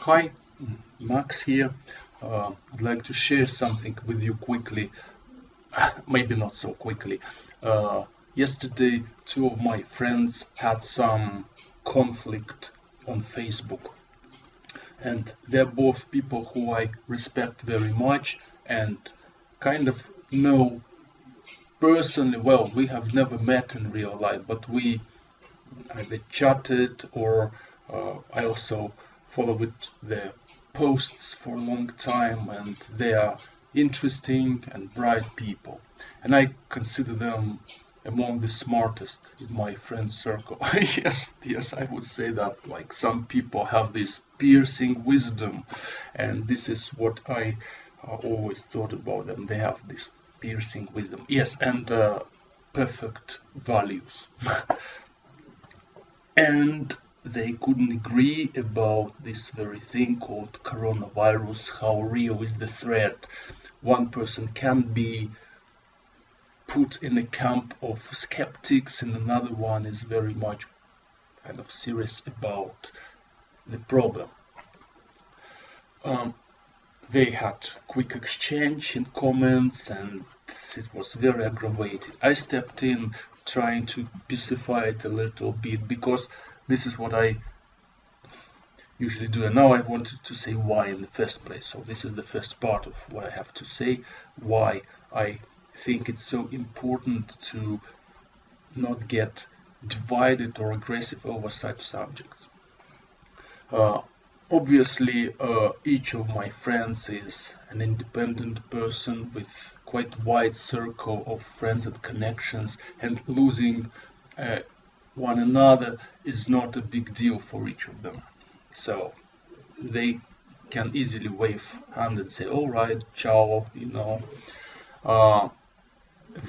Hi, Max here. I'd like to share something with you quickly, maybe not so quickly. Uh, Yesterday, two of my friends had some conflict on Facebook, and they're both people who I respect very much and kind of know personally well. We have never met in real life, but we either chatted or I also followed their posts for a long time, and they are interesting and bright people. And I consider them among the smartest in my friend circle. Yes, I would say that. Like some people have this piercing wisdom, and this is what I always thought about them. They have this piercing wisdom. Yes, and perfect values. And they couldn't agree about this very thing called coronavirus, how real is the threat. One person can be put in a camp of skeptics, and another one is very much kind of serious about the problem. Um, they had quick exchange in comments, and it was very aggravating. I stepped in trying to pacify it a little bit because this is what I usually do. And now I wanted to say why in the first place. So this is the first part of what I have to say, why I think it's so important to not get divided or aggressive over such subjects. Uh, Obviously, each of my friends is an independent person with quite wide circle of friends and connections, and losing uh, one another is not a big deal for each of them. So they can easily wave hand and say, "All right, ciao." Uh,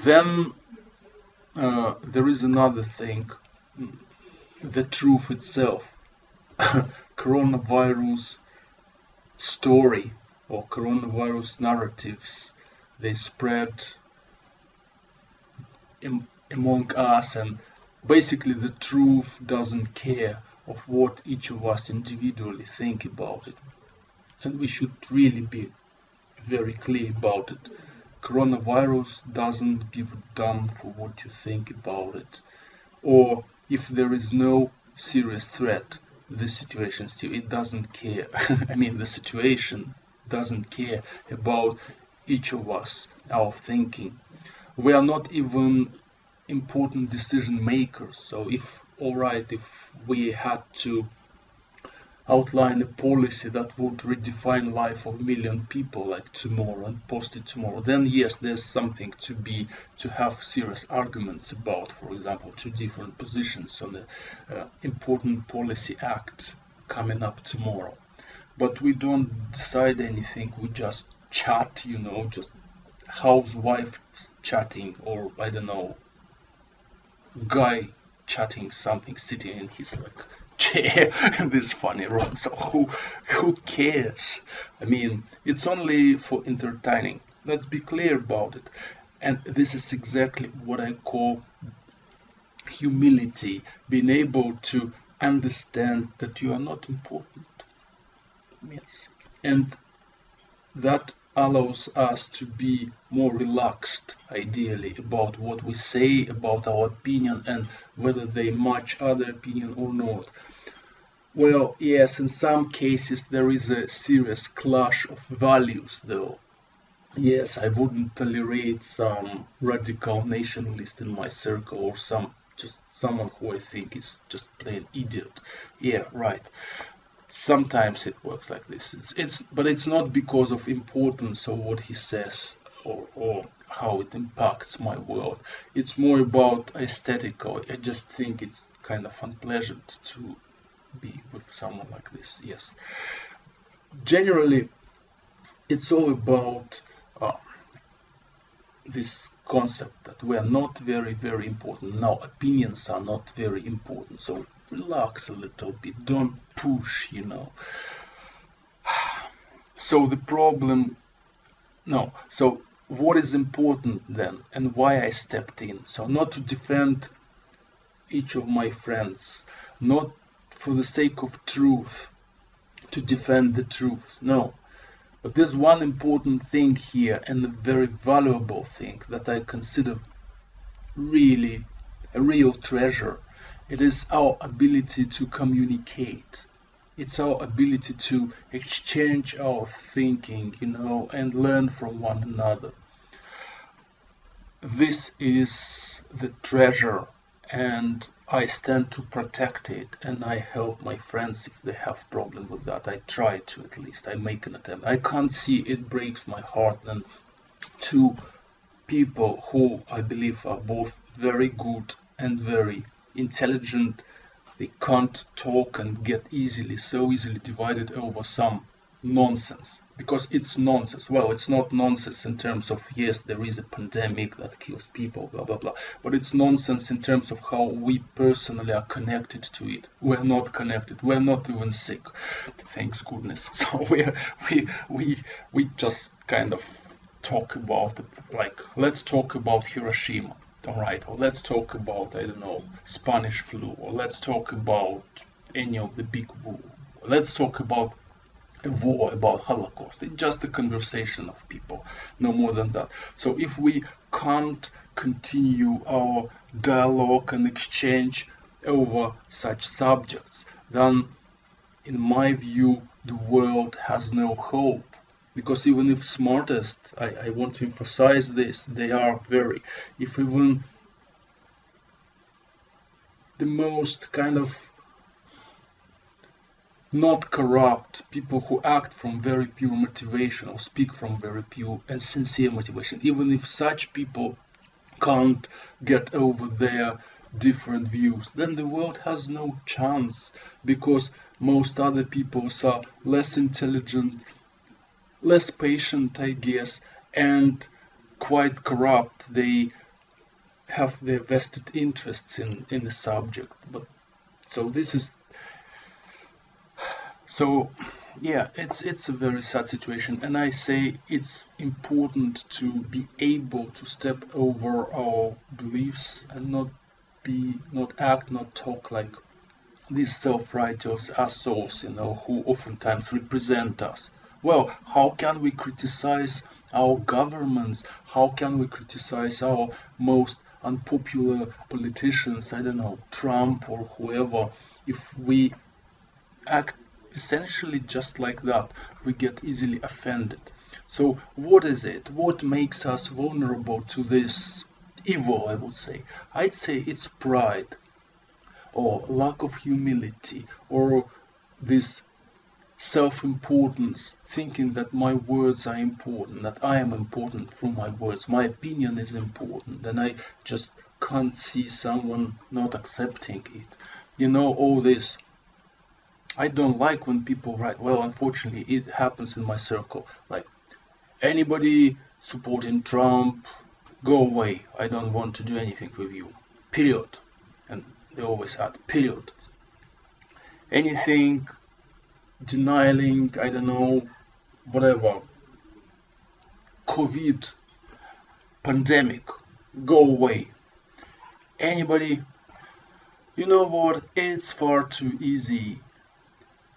then there is another thing, the truth itself. Coronavirus story or coronavirus narratives, they spread among us, and basically the truth doesn't care of what each of us individually think about it. And we should really be very clear about it. Coronavirus doesn't give a damn for what you think about it. Or if there is no serious threat, the situation still, it doesn't care. I mean, the situation doesn't care about each of us, our thinking. We are not even important decision makers. So if, all right, if we had to outline a policy that would redefine life of a million people like tomorrow and post it tomorrow, then yes, there's something to have serious arguments about. For example, two different positions on the important policy act coming up tomorrow. But we don't decide anything. We just chat, just housewife chatting, or I don't know, guy chatting something, sitting in his like chair in this funny run. So who cares? I mean, it's only for entertaining. Let's be clear about it. And this is exactly what I call humility, being able to understand that you are not important. Yes. And that allows us to be more relaxed, ideally, about what we say, about our opinion, and whether they match other opinion or not. Well, yes, in some cases there is a serious clash of values, though. Yes, I wouldn't tolerate some radical nationalist in my circle, or just someone who I think is just plain idiot. Yeah, right. Sometimes it works like this. But it's not because of importance or what he says, or how it impacts my world. It's more about aesthetical. I just think it's kind of unpleasant to be with someone like this. Yes. Generally, it's all about this concept that we are not very, very important. Now, opinions are not very important. So relax a little bit. Don't push. So the problem, no. So what is important then, and why I stepped in? So not to defend each of my friends, not for the sake of truth, to defend the truth. No. But there's one important thing here, and a very valuable thing that I consider really a real treasure. It is our ability to communicate. It's our ability to exchange our thinking, and learn from one another. This is the treasure, and I stand to protect it, and I help my friends if they have problem with that. I try to, at least. I make an attempt. I can't see, it breaks my heart, and two people who I believe are both very good and very intelligent, they can't talk and get so easily divided over some nonsense, because it's nonsense. Well, it's not nonsense in terms of, yes, there is a pandemic that kills people, blah blah blah, but it's nonsense in terms of how we personally are connected to it. We're not connected, we're not even sick, thanks goodness. So we just kind of talk about, like, let's talk about Hiroshima, all right, or let's talk about, I don't know, Spanish flu, or let's talk about any of the big war, let's talk about a war, about Holocaust. It's just a conversation of people, no more than that. So if we can't continue our dialogue and exchange over such subjects, then in my view the world has no hope. Because even if smartest, I want to emphasize this, they are very, if even the most kind of not corrupt people who act from very pure motivation or speak from very pure and sincere motivation, even if such people can't get over their different views, then the world has no chance, because most other people are less intelligent, less patient, I guess, and quite corrupt. They have their vested interests in the subject. But so this is, so yeah, it's a very sad situation, and I say it's important to be able to step over our beliefs and not act, not talk like these self-righteous assholes, who oftentimes represent us. Well, how can we criticize our governments? How can we criticize our most unpopular politicians, I don't know, Trump or whoever, if we act essentially just like that? We get easily offended. So what is it? What makes us vulnerable to this evil, I would say? I'd say it's pride, or lack of humility, or this self-importance, thinking that my words are important, that I am important through my words, my opinion is important, and I just can't see someone not accepting it. All this. I don't like when people write, well, unfortunately, it happens in my circle, like, anybody supporting Trump, go away, I don't want to do anything with you, period. And they always add, period. Anything denying, I don't know, whatever, COVID, pandemic, go away. Anybody, you know what, it's far too easy.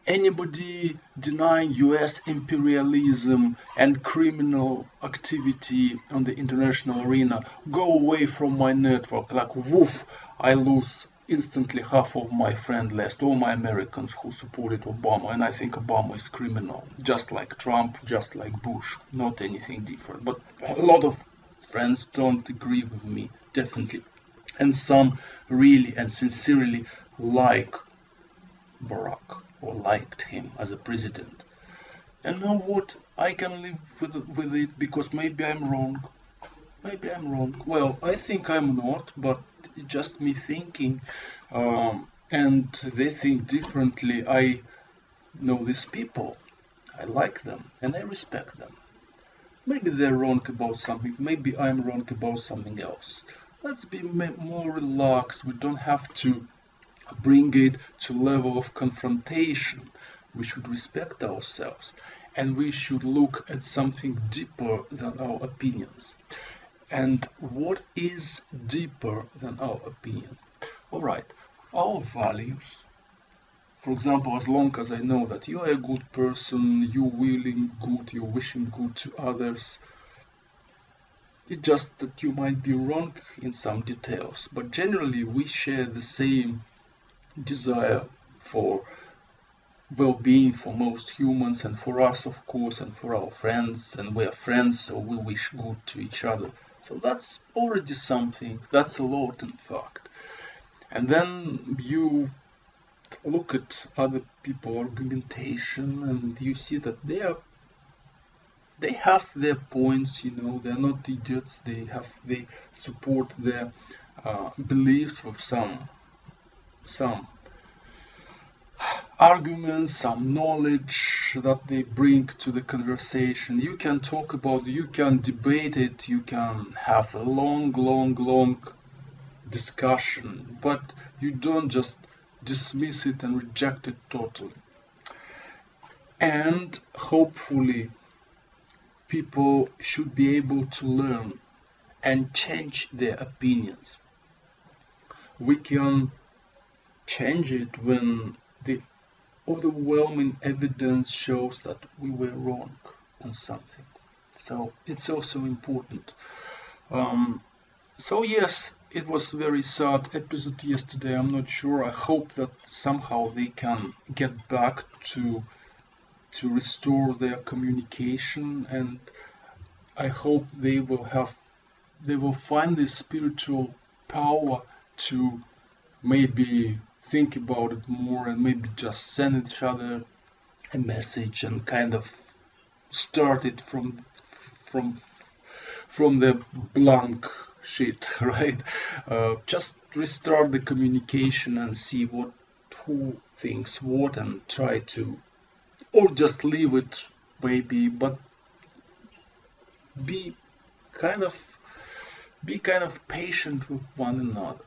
Anybody denying US imperialism and criminal activity on the international arena, go away from my network. Like, woof, I lose instantly half of my friend list, all my Americans who supported Obama, and I think Obama is criminal, just like Trump, just like Bush, not anything different. But a lot of friends don't agree with me, definitely. And some really and sincerely like Barack, or liked him as a president. And know what? I can live with it, because maybe I'm wrong. Maybe I'm wrong. Well, I think I'm not, but just me thinking. And they think differently. I know these people. I like them and I respect them. Maybe they're wrong about something. Maybe I'm wrong about something else. Let's be more relaxed. We don't have to bring it to level of confrontation. We should respect ourselves, and we should look at something deeper than our opinions. And what is deeper than our opinions? All right, our values, For example, as long as I know that you are a good person, you're willing good, you're wishing good to others, it's just that you might be wrong in some details, but generally we share the same desire for well-being for most humans, and for us, of course, and for our friends, and we are friends, so we wish good to each other. So that's already something, that's a lot in fact. And then you look at other people's argumentation and you see that they have their points, they're not idiots, they support their beliefs with some arguments, some knowledge that they bring to the conversation. You can talk about, you can debate it, you can have a long discussion, but you don't just dismiss it and reject it totally. And hopefully people should be able to learn and change their opinions. We can change it when the overwhelming evidence shows that we were wrong on something. So it's also important. So yes, it was a very sad episode yesterday. I'm not sure. I hope that somehow they can get back to restore their communication, and I hope they will find the spiritual power to maybe think about it more and maybe just send each other a message and kind of start it from the blank sheet, right? Just restart the communication and see who thinks what, and try to, or just leave it maybe, but be kind of patient with one another.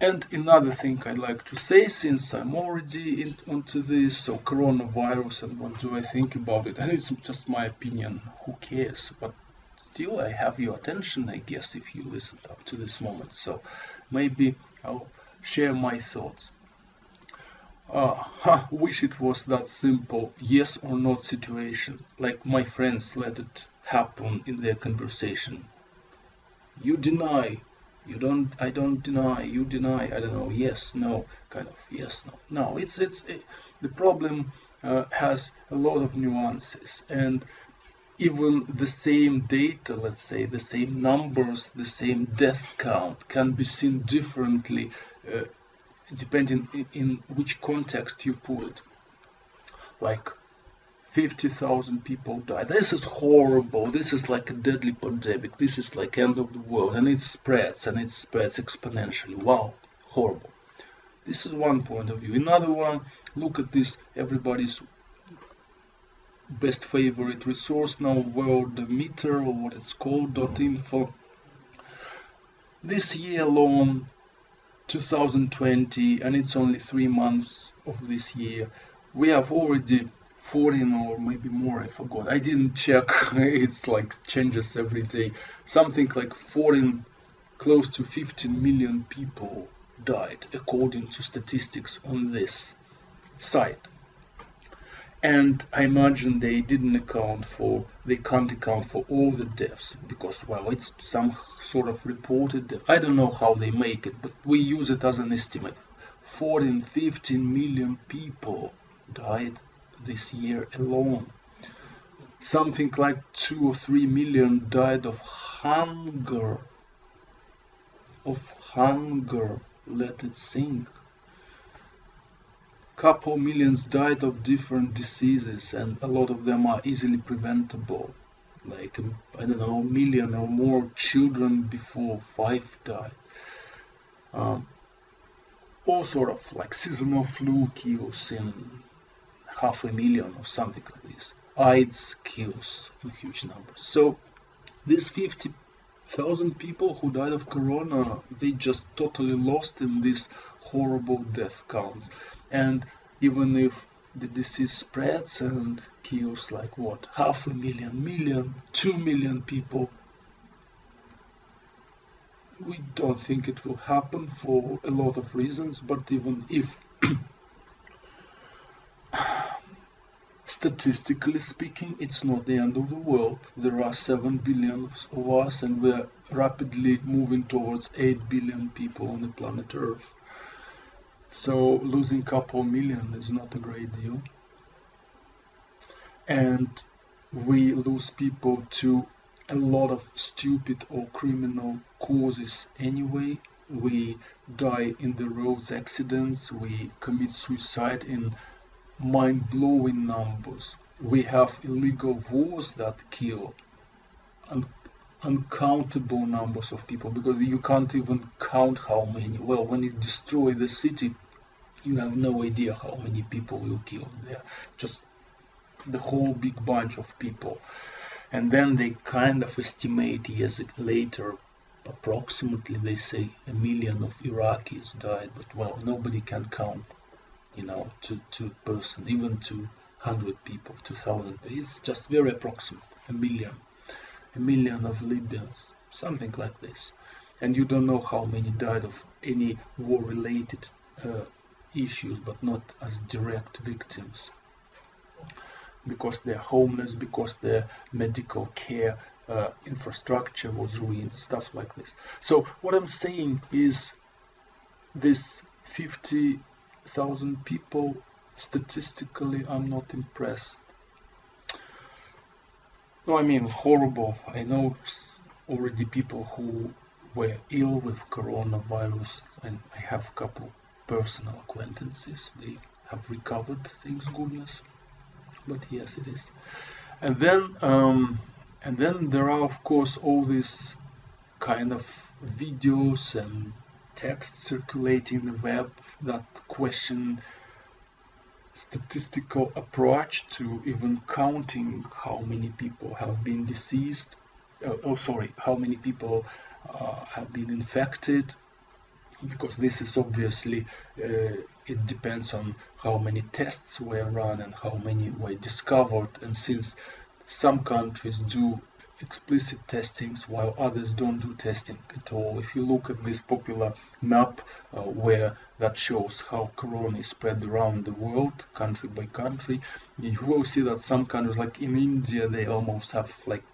And another thing I'd like to say, since I'm already onto this, so coronavirus and what do I think about it, and it's just my opinion, who cares, but still I have your attention, I guess, if you listened up to this moment, so maybe I'll share my thoughts. Wish it was that simple, yes or not situation, like my friends let it happen in their conversation. You deny, you don't, I don't deny, you deny, I don't know, yes, no, kind of, yes, no. No, the problem has a lot of nuances, and even the same data, let's say, the same numbers, the same death count can be seen differently depending in which context you put it. Like 50,000 people died. This is horrible. This is like a deadly pandemic. This is like end of the world, and it spreads exponentially. Wow, horrible. This is one point of view. Another one, look at this, everybody's best favorite resource now, Worldometer, or what it's called, .info. This year alone, 2020, and it's only 3 months of this year, we have already 14 or maybe more, I forgot, I didn't check, it's like changes every day, something like 14, close to 15 million people died according to statistics on this site. And I imagine they can't account for all the deaths, because, well, it's some sort of reported death. I don't know how they make it, but we use it as an estimate. 14, 15 million people died this year alone. Something like 2 or 3 million died of hunger. Let it sink. Couple millions died of different diseases, and a lot of them are easily preventable. Like, I don't know, 1 million or more children before 5 died. All sort of like seasonal flu kills in 500,000 or something like this. AIDS kills in huge numbers. So these 50,000 people who died of corona, they just totally lost in these horrible death counts. And even if the disease spreads and kills like what, 500,000, 2 million people, We don't think it will happen for a lot of reasons, but even if, statistically speaking, it's not the end of the world. There are 7 billion of us, and we're rapidly moving towards 8 billion people on the planet Earth. So losing a couple million is not a great deal. And we lose people to a lot of stupid or criminal causes anyway. We die in the roads accidents, we commit suicide in mind-blowing numbers. We have illegal wars that kill uncountable numbers of people, because you can't even count how many. Well, when you destroy the city, you have no idea how many people you killed there. Just the whole big bunch of people. And then they kind of estimate years later, approximately they say 1 million of Iraqis died, but well, nobody can count, to person, even 200 people, 2,000. It's just very approximate, 1 million of Libyans, something like this. And you don't know how many died of any war-related issues, but not as direct victims, because they're homeless, because their medical care infrastructure was ruined, stuff like this. So what I'm saying is, this 50,000 people, statistically, I'm not impressed. No, I mean, horrible. I know already people who were ill with coronavirus, and I have a couple personal acquaintances. They have recovered, thank goodness. But yes, it is. And then there are, of course, all these kind of videos and text circulating the web that question statistical approach to even counting how many people have been deceased. How many people have been infected, because this is obviously, it depends on how many tests were run and how many were discovered. And since some countries do explicit testings while others don't do testing at all, if you look at this popular map where that shows how corona is spread around the world, country by country, you will see that some countries, like in India, they almost have like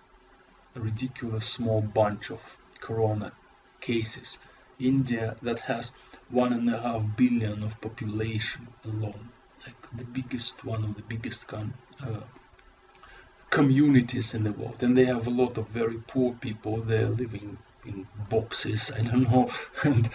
a ridiculous small bunch of corona cases. India, that has 1.5 billion of population alone, like the biggest, one of the biggest communities in the world, and they have a lot of very poor people. They're living in boxes, I don't know, and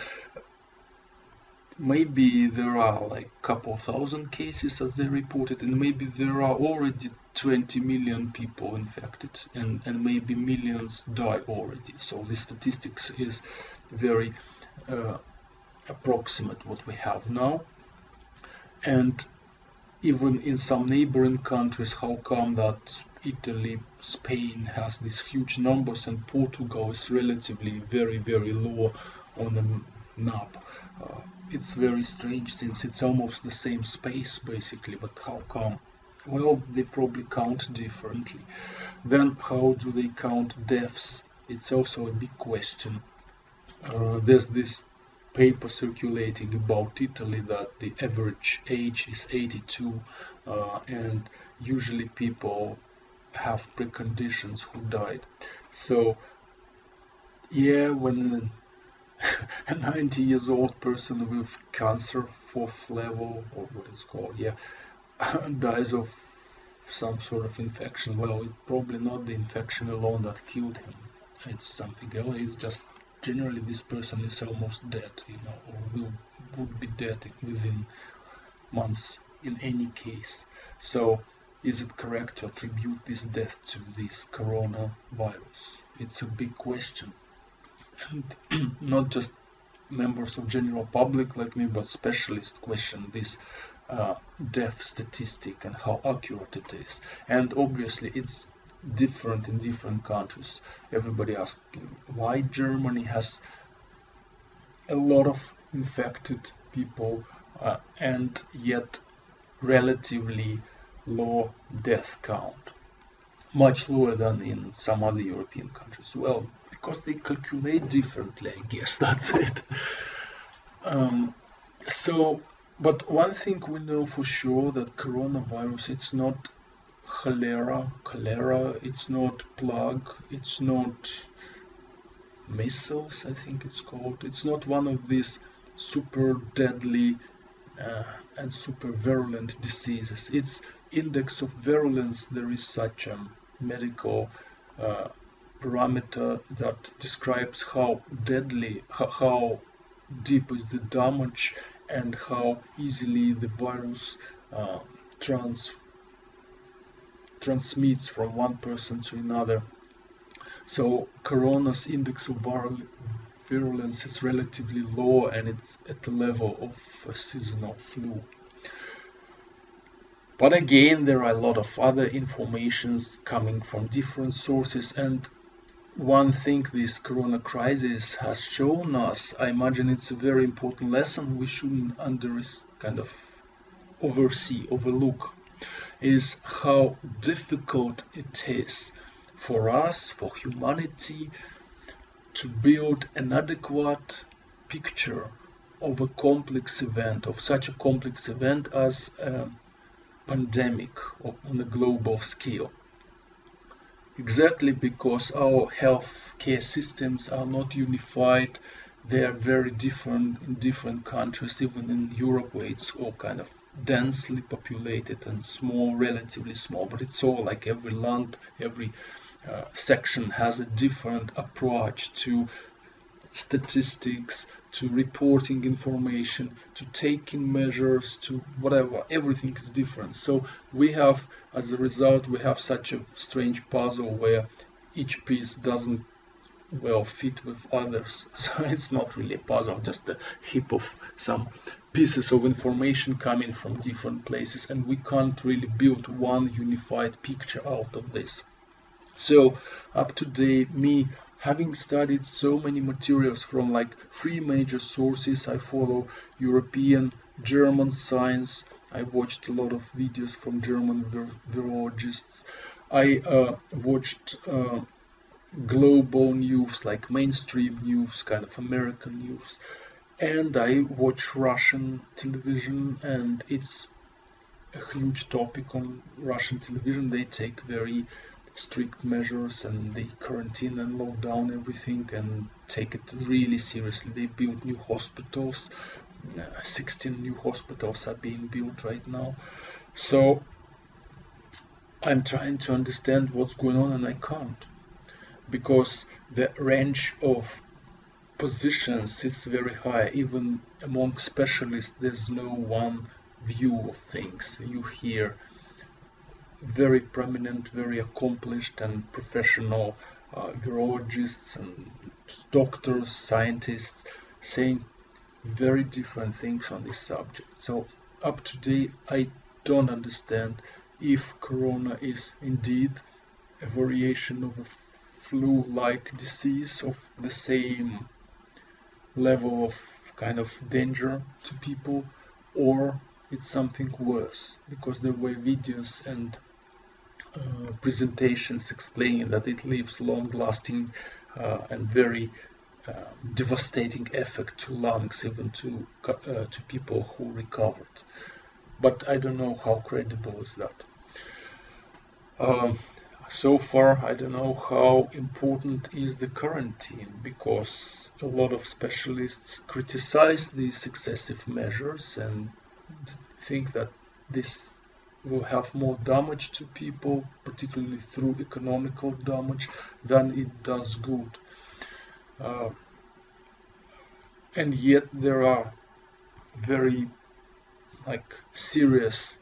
maybe there are like a couple thousand cases as they reported, and maybe there are already 20 million people infected, and maybe millions die already. So the statistics is very approximate what we have now. And even in some neighboring countries, how come that Italy, Spain has these huge numbers and Portugal is relatively very, very low on the map? It's very strange, since it's almost the same space basically, but how come? Well, they probably count differently. Then how do they count deaths? It's also a big question. There's this paper circulating about Italy that the average age is 82, and usually people have preconditions who died. So yeah, when a 90 years old person with cancer 4th level, or what it's called, yeah, dies of some sort of infection, well, it's probably not the infection alone that killed him. It's something else. It's just generally this person is almost dead, or would be dead within months in any case. So is it correct to attribute this death to this coronavirus? It's a big question. And not just members of general public like me, but specialists question this death statistic and how accurate it is. And obviously it's different in different countries. Everybody asking why Germany has a lot of infected people and yet relatively low death count. much lower than in some other European countries. Well, because they calculate differently, I guess that's it. Um, so, but one thing we know for sure that coronavirus, it's not cholera, it's not plague, it's not measles, I think it's called. It's not one of these super deadly uh, and super virulent diseases. Its index of virulence, there is such a medical uh, parameter that describes how deadly, how deep is the damage, and how easily the virus uh, trans transmits from one person to another. So corona's index of virulence is relatively low, and it's at the level of a seasonal flu. But again, there are a lot of other informations coming from different sources, and one thing this corona crisis has shown us, I imagine it's a very important lesson we shouldn't overlook, is how difficult it is for us, for humanity, to build an adequate picture of a complex event, of such a complex event as a pandemic on a global scale. Exactly because our healthcare systems are not unified, they are very different in different countries, even in Europe where it's all kind of densely populated and small, relatively small, but it's all like every land, every section has a different approach to statistics, to reporting information, to taking measures, to whatever. Everything is different. So we have, as a result, we have such a strange puzzle where each piece doesn't well fit with others. So it's not really a puzzle, just a heap of some pieces of information coming from different places, and we can't really build one unified picture out of this. So up to date, me having studied so many materials from like three major sources, I follow European, German science, I watched a lot of videos from German virologists, I watched global news, like mainstream news, kind of American news, and I watch Russian television, and it's a huge topic on Russian television. They take very strict measures and they quarantine and lock down everything and take it really seriously. They build new hospitals. 16 new hospitals are being built right now. So I'm trying to understand what's going on, and I can't, because the range of positions is very high. Even among specialists, there's no one view of things. You hear very prominent, very accomplished and professional virologists and doctors, scientists saying very different things on this subject. So up to date, I don't understand if corona is indeed a variation of a flu-like disease of the same level of kind of danger to people, or it's something worse, because there were videos and presentations explaining that it leaves long-lasting and very devastating effect to lungs, even to people who recovered. But I don't know how credible is that. Um, so far, I don't know how important is the quarantine, because a lot of specialists criticize these excessive measures and think that this will have more damage to people, particularly through economical damage, than it does good. And yet there are very serious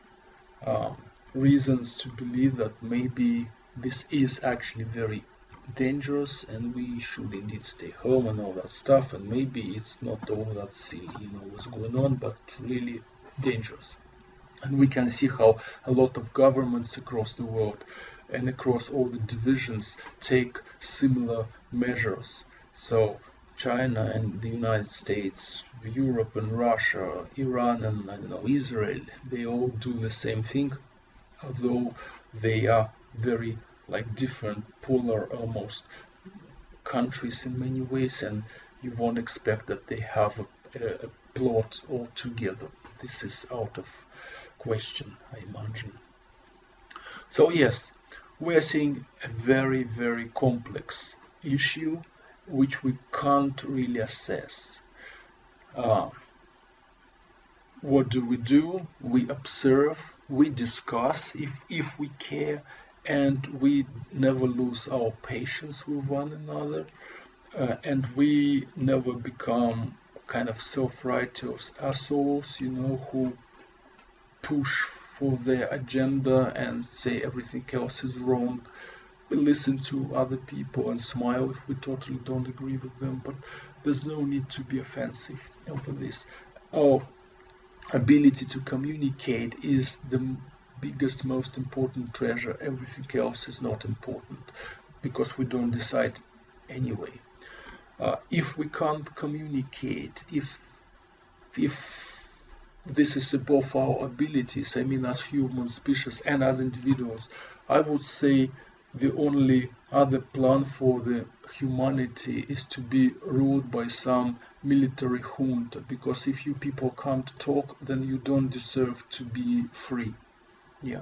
reasons to believe that maybe this is actually very dangerous and we should indeed stay home and all that stuff, and maybe it's not all that silly, what's going on, but really dangerous. And we can see how a lot of governments across the world and across all the divisions take similar measures. So China and the United States, Europe and Russia, Iran and, I don't know, Israel, they all do the same thing, although they are very like different polar almost countries in many ways, and you won't expect that they have a plot altogether. This is out of question, I imagine. So yes, we are seeing a very, very complex issue which we can't really assess. Uh, what do? We observe, we discuss if we care, and we never lose our patience with one another, and we never become kind of self-righteous assholes, who push for their agenda and say everything else is wrong. We listen to other people and smile if we totally don't agree with them, but there's no need to be offensive over this. Our ability to communicate is the biggest, most important treasure. Everything else is not important because we don't decide anyway. If we can't communicate, if this is above our abilities, I mean, as human species and as individuals, I would say the only other plan for the humanity is to be ruled by some military junta, because if you people can't talk, then you don't deserve to be free. Yeah,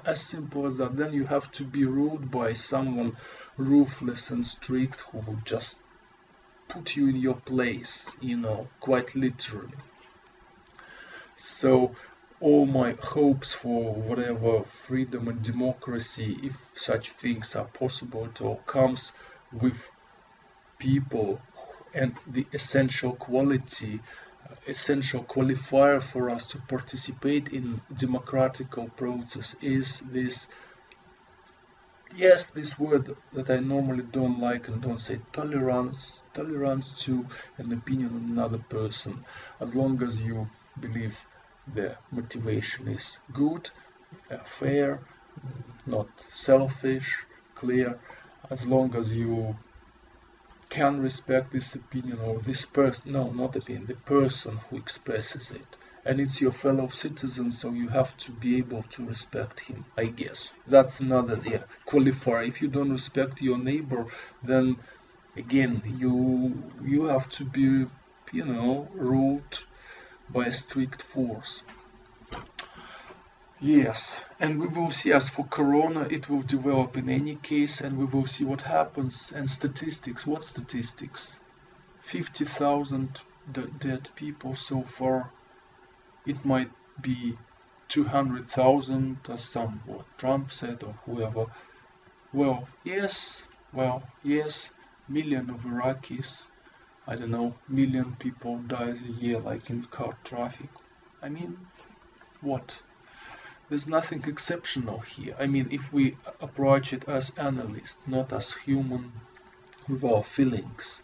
as simple as that. Then you have to be ruled by someone ruthless and strict who will just put you in your place, quite literally. So all my hopes for whatever freedom and democracy, if such things are possible at all, comes with people, and the essential qualifier for us to participate in democratical process is this, yes, this word that I normally don't like and don't say, tolerance to an opinion of another person, as long as you believe the motivation is good, fair, not selfish, clear, as long as you can respect this opinion or this person, no, not opinion, the person who expresses it. And it's your fellow citizen, so you have to be able to respect him, I guess. That's another qualifier. If you don't respect your neighbor, then again, you have to be, ruled by a strict force. Yes, and we will see. As for Corona, it will develop in any case, and we will see what happens. And statistics, what statistics? 50,000 dead people so far. It might be 200,000, as what Trump said or whoever. Well, yes, million of Iraqis. I don't know, million people dies a year, like in car traffic. I mean, what? There's nothing exceptional here. I mean, if we approach it as analysts, not as human with our feelings,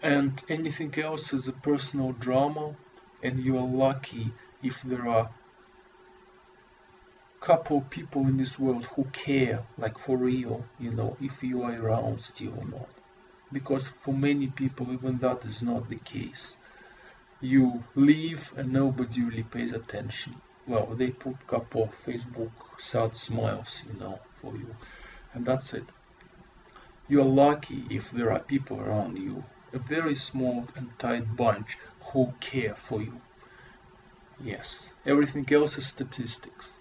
And anything else is a personal drama, and you are lucky if there are couple people in this world who care, like for real, if you are around still or not. Because for many people, even that is not the case. You leave and nobody really pays attention. Well, they put a couple of Facebook sad smiles, for you. And that's it. You're lucky if there are people around you, a very small and tight bunch who care for you. Yes, everything else is statistics.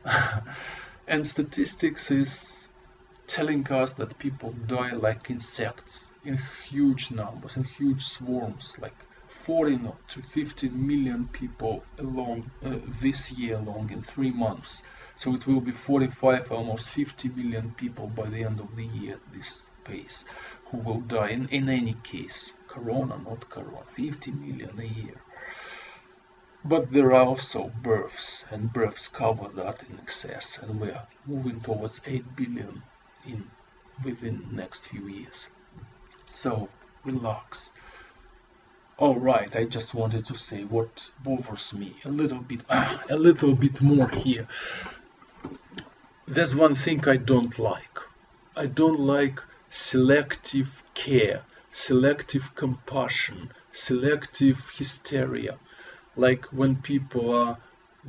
And statistics is telling us that people die like insects in huge numbers, in huge swarms, like 40 to 50 million people alone this year alone in 3 months. So it will be 45, almost 50 million people by the end of the year at this pace who will die in any case. Corona, not Corona, 50 million a year. But there are also births, and births cover that in excess, and we are moving towards 8 billion within the next few years. So relax. Alright, I just wanted to say what bothers me a little bit more here. There's one thing I don't like. I don't like selective care, selective compassion, selective hysteria. Like when people are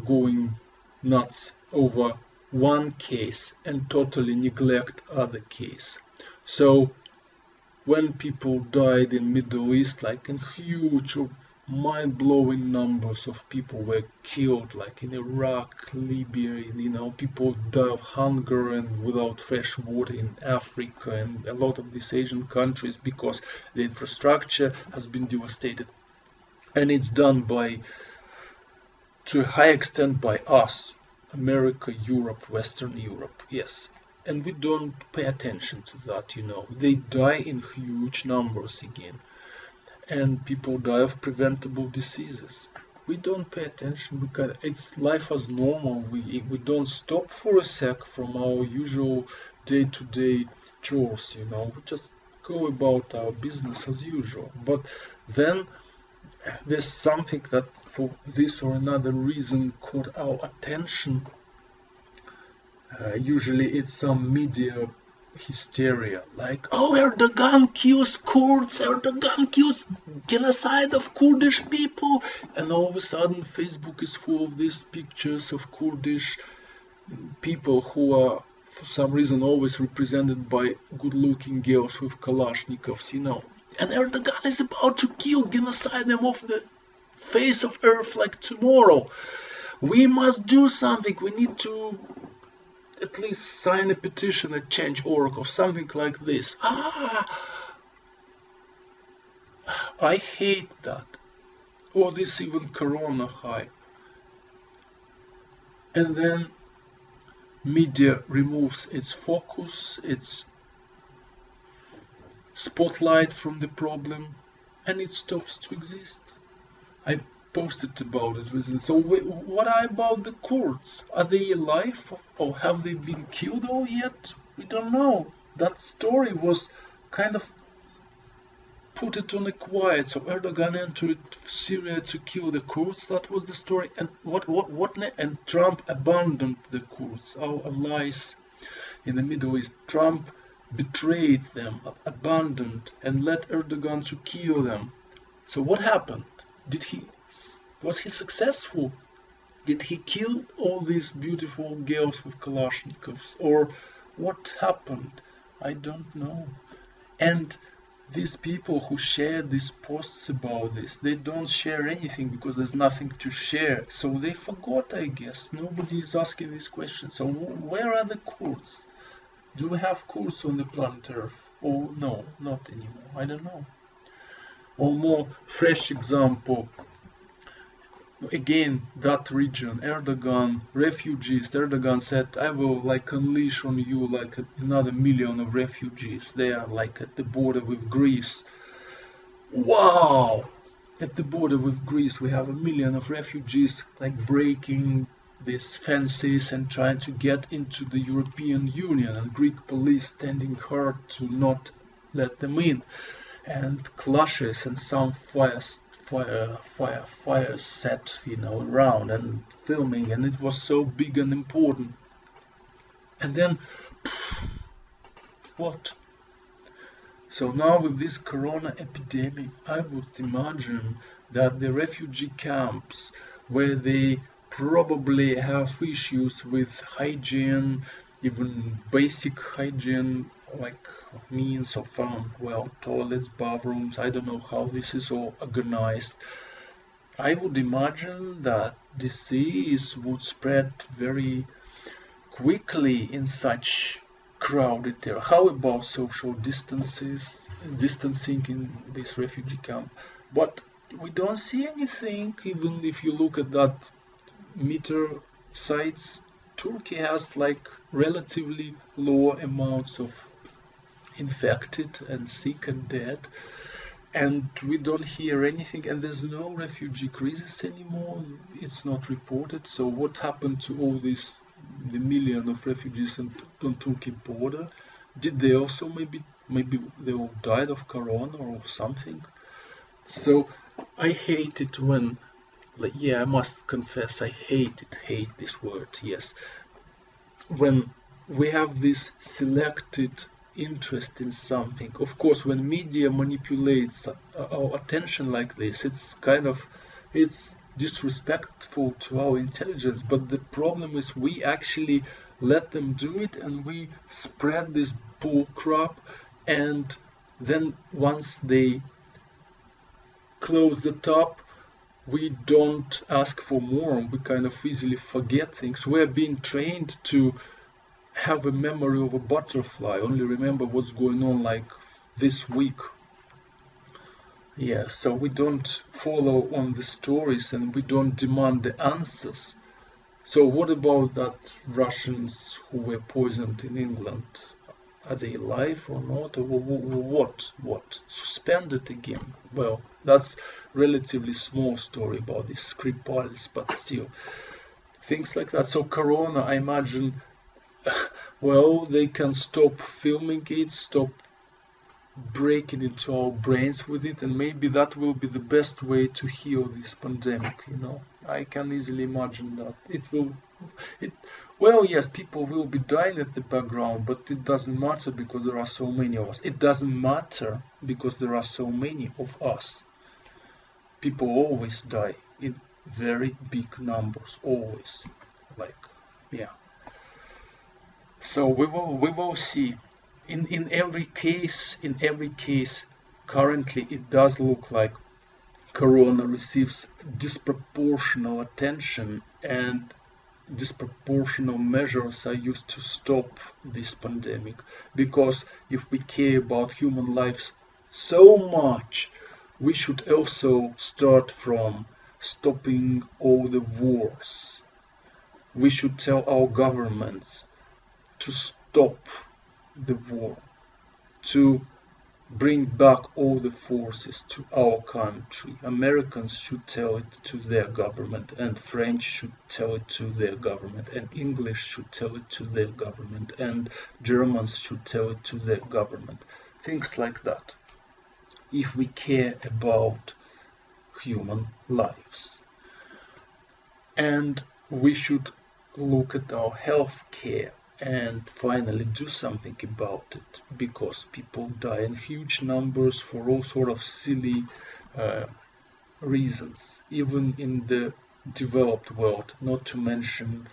going nuts over one case and totally neglect other case. So when people died in Middle East, like in huge mind-blowing numbers of people were killed, like in Iraq, Libya, people die of hunger and without fresh water in Africa and a lot of these Asian countries because the infrastructure has been devastated. And it's done to a high extent by us, America, Europe, Western Europe, yes. And we don't pay attention to that. They die in huge numbers again. And people die of preventable diseases. We don't pay attention because it's life as normal. We don't stop for a sec from our usual day-to-day chores. We just go about our business as usual. But then there's something that for this or another reason caught our attention. Usually it's some media hysteria, like, oh, Erdogan kills Kurds, Erdogan kills genocide of Kurdish people, and all of a sudden Facebook is full of these pictures of Kurdish people who are for some reason always represented by good-looking girls with Kalashnikovs, and Erdogan is about to kill, genocide them off the face of earth like tomorrow. We must do something. We need to at least sign a petition at Change.org or something like this. I hate that. Or this even Corona hype. And then media removes its focus, its spotlight from the problem, and it stops to exist. I posted about it recently. So what about the Kurds? Are they alive or have they been killed all yet? We don't know. That story was kind of put it on a quiet. So Erdogan entered Syria to kill the Kurds. That was the story. And and Trump abandoned the Kurds, our allies in the Middle East. Trump betrayed them, abandoned, and let Erdogan to kill them. So what happened? Was he successful? Did he kill all these beautiful girls with Kalashnikovs? Or what happened? I don't know. And these people who share these posts about this, they don't share anything because there's nothing to share. So they forgot, I guess. Nobody is asking these questions. So where are the Kurds? Do we have Kurds on the planet Earth? Or no, not anymore. I don't know. Or more fresh example, again, that region, Erdogan, refugees. Erdogan said, I will unleash on you another million of refugees. They are at the border with Greece. Wow! At the border with Greece we have 1 million of refugees breaking these fences and trying to get into the European Union, and Greek police standing hard to not let them in. And clashes and some fires set around and filming, and it was so big and important. And then what? So now with this corona epidemic, I would imagine that the refugee camps where they probably have issues with hygiene, even basic hygiene, means of toilets, bathrooms. I don't know how this is all organized. I would imagine that disease would spread very quickly in such crowded area. How about social distancing in this refugee camp? But we don't see anything. Even if you look at that meter sites, Turkey has relatively low amounts of infected and sick and dead, and we don't hear anything, and there's no refugee crisis anymore. It's not reported. So what happened to all the million of refugees on Turkey border? Did they also maybe they all died of corona or of something? So I hate it when I must confess, I hate this word, yes, when we have this selected interest in something. Of course, when media manipulates our attention like this, it's disrespectful to our intelligence. But the problem is we actually let them do it, and we spread this bull crap, and then once they close the top, we don't ask for more. We kind of easily forget things. We're being trained to have a memory of a butterfly, only remember what's going on like this week. Yeah, so we don't follow on the stories and we don't demand the answers. So what about that Russians who were poisoned in England? Are they alive or not? Or what? What? Suspended again? Well, that's relatively small story about the Skripals, but still, things like that. So Corona, I imagine, well, they can stop filming it, stop breaking into our brains with it, and maybe that will be the best way to heal this pandemic. I can easily imagine that it well, yes, people will be dying at the background, but it doesn't matter because there are so many of us. It doesn't matter because there are so many of us. People always die in very big numbers, always. Like, yeah. So we will see. In every case, currently it does look like Corona receives disproportional attention, and disproportional measures are used to stop this pandemic. Because if we care about human lives so much, we should also start from stopping all the wars. We should tell our governments to stop the war, to bring back all the forces to our country. Americans should tell it to their government, and French should tell it to their government, and English should tell it to their government, and Germans should tell it to their government. Things like that. If we care about human lives. And we should look at our health care and finally do something about it, because people die in huge numbers for all sort of silly reasons, even in the developed world, not to mention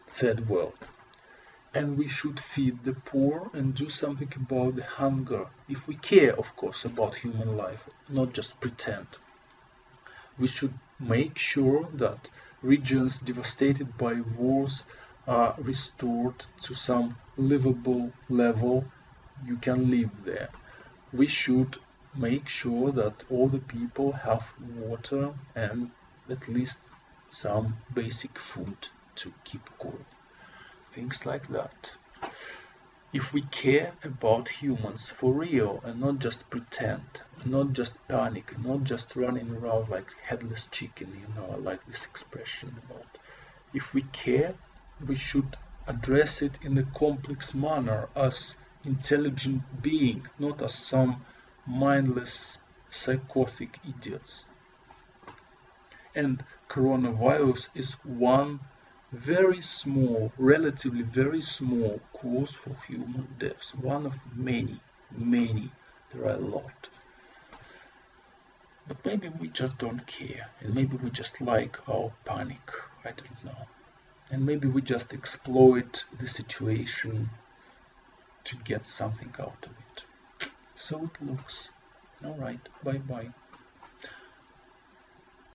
third world. And we should feed the poor and do something about the hunger, if we care, of course, about human life, not just pretend. We should make sure that regions devastated by wars are restored to some livable level. You can live there. We should make sure that all the people have water and at least some basic food to keep going. Things like that. If we care about humans for real and not just pretend, not just panic, not just running around like headless chicken, I like this expression about. If we care, we should address it in a complex manner as intelligent being, not as some mindless psychotic idiots. And coronavirus is one very small, relatively very small cause for human deaths. One of many, many. There are a lot. But maybe we just don't care, and maybe we just like our panic. I don't know. And maybe we just exploit the situation to get something out of it. So it looks. Alright, bye bye.